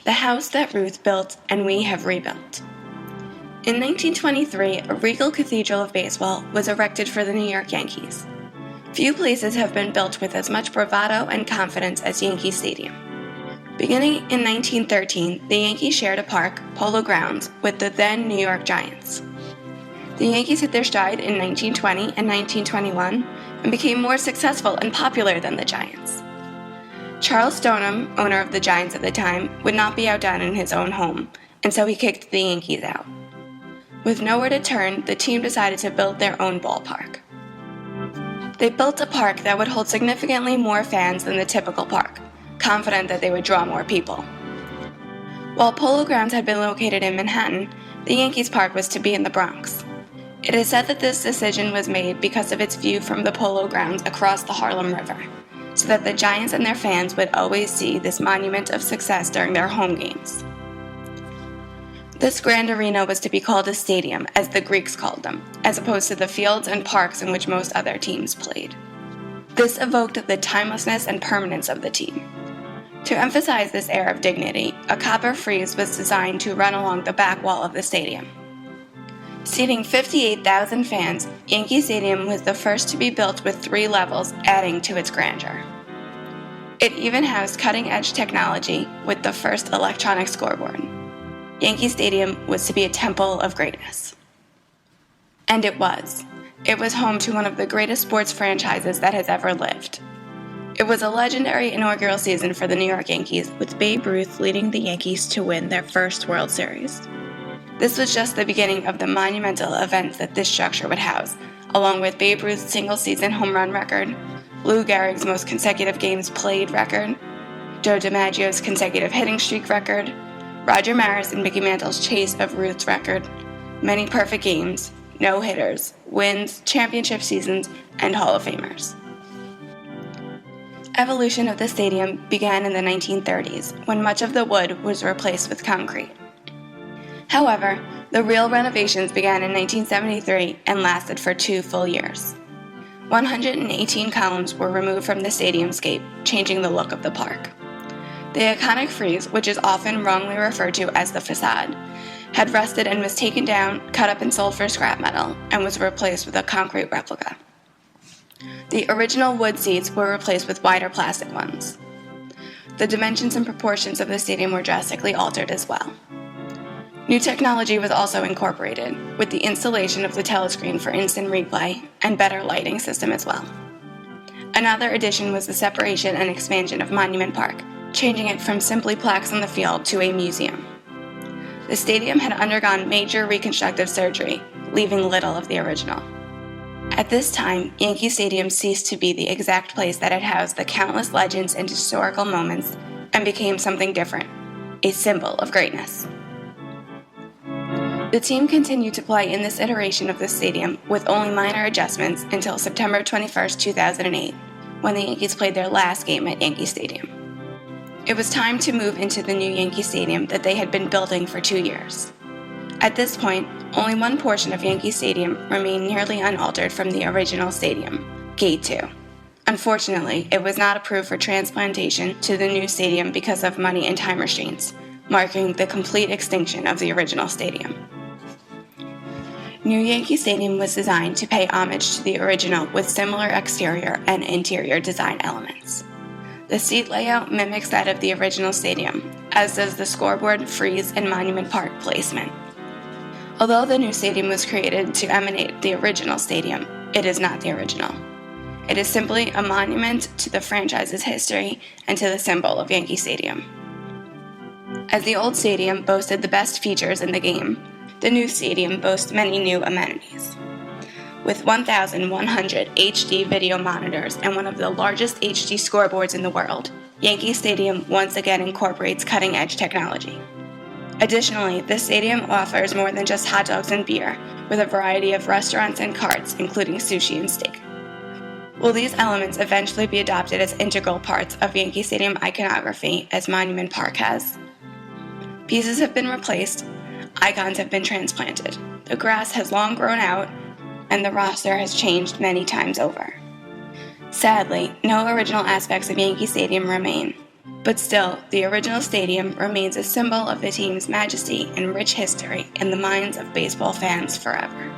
the house that Ruth built and we have rebuilt. In 1923, a regal cathedral of baseball was erected for the New York Yankees. Few places have been built with as much bravado and confidence as Yankee Stadium. Beginning in 1913, the Yankees shared a park, Polo Grounds, with the then New York Giants. The Yankees hit their stride in 1920 and 1921 and became more successful and popular than the Giants. Charles Stoneham, owner of the Giants at the time, would not be outdone in his own home, and so he kicked the Yankees out. With nowhere to turn, the team decided to build their own ballpark. They built a park that would hold significantly more fans than the typical park, confident that they would draw more people. While Polo Grounds had been located in Manhattan, the Yankees Park was to be in the Bronx. It is said that this decision was made because of its view from the Polo Grounds across the Harlem River, so that the Giants and their fans would always see this monument of success during their home games. This grand arena was to be called a stadium, as the Greeks called them, as opposed to the fields and parks in which most other teams played. This evoked the timelessness and permanence of the team. To emphasize this air of dignity, a copper frieze was designed to run along the back wall of the stadium. Seating 58,000 fans, Yankee Stadium was the first to be built with 3 levels, adding to its grandeur. It even housed cutting-edge technology with the first electronic scoreboard. Yankee Stadium was to be a temple of greatness. And it was. It was home to one of the greatest sports franchises that has ever lived. It was a legendary inaugural season for the New York Yankees, with Babe Ruth leading the Yankees to win their first World Series. This was just the beginning of the monumental events that this structure would house, along with Babe Ruth's single-season home run record, Lou Gehrig's most consecutive games played record, Joe DiMaggio's consecutive hitting streak record, Roger Maris and Mickey Mantle's chase of Ruth's record, many perfect games, no-hitters, wins, championship seasons, and Hall of Famers. Evolution of the stadium began in the 1930s, when much of the wood was replaced with concrete. However, the real renovations began in 1973 and lasted for 2 full years. 118 columns were removed from the stadiumscape, changing the look of the park. The iconic frieze, which is often wrongly referred to as the facade, had rusted and was taken down, cut up and sold for scrap metal, and was replaced with a concrete replica. The original wood seats were replaced with wider plastic ones. The dimensions and proportions of the stadium were drastically altered as well. New technology was also incorporated, with the installation of the telescreen for instant replay and better lighting system as well. Another addition was the separation and expansion of Monument Park, changing it from simply plaques on the field to a museum. The stadium had undergone major reconstructive surgery, leaving little of the original. At this time, Yankee Stadium ceased to be the exact place that had housed the countless legends and historical moments and became something different, a symbol of greatness. The team continued to play in this iteration of the stadium with only minor adjustments until September 21, 2008, when the Yankees played their last game at Yankee Stadium. It was time to move into the new Yankee Stadium that they had been building for 2 years. At this point, only one portion of Yankee Stadium remained nearly unaltered from the original stadium, Gate 2. Unfortunately, it was not approved for transplantation to the new stadium because of money and time restraints, marking the complete extinction of the original stadium. New Yankee Stadium was designed to pay homage to the original with similar exterior and interior design elements. The seat layout mimics that of the original stadium, as does the scoreboard, frieze, and Monument Park placement. Although the new stadium was created to emanate the original stadium, it is not the original. It is simply a monument to the franchise's history and to the symbol of Yankee Stadium. As the old stadium boasted the best features in the game, the new stadium boasts many new amenities. With 1,100 HD video monitors and one of the largest HD scoreboards in the world, Yankee Stadium once again incorporates cutting-edge technology. Additionally, the stadium offers more than just hot dogs and beer, with a variety of restaurants and carts, including sushi and steak. Will these elements eventually be adopted as integral parts of Yankee Stadium iconography, as Monument Park has? Pieces have been replaced, icons have been transplanted, the grass has long grown out, and the roster has changed many times over. Sadly, no original aspects of Yankee Stadium remain, But still, the original stadium remains a symbol of the team's majesty and rich history in the minds of baseball fans forever.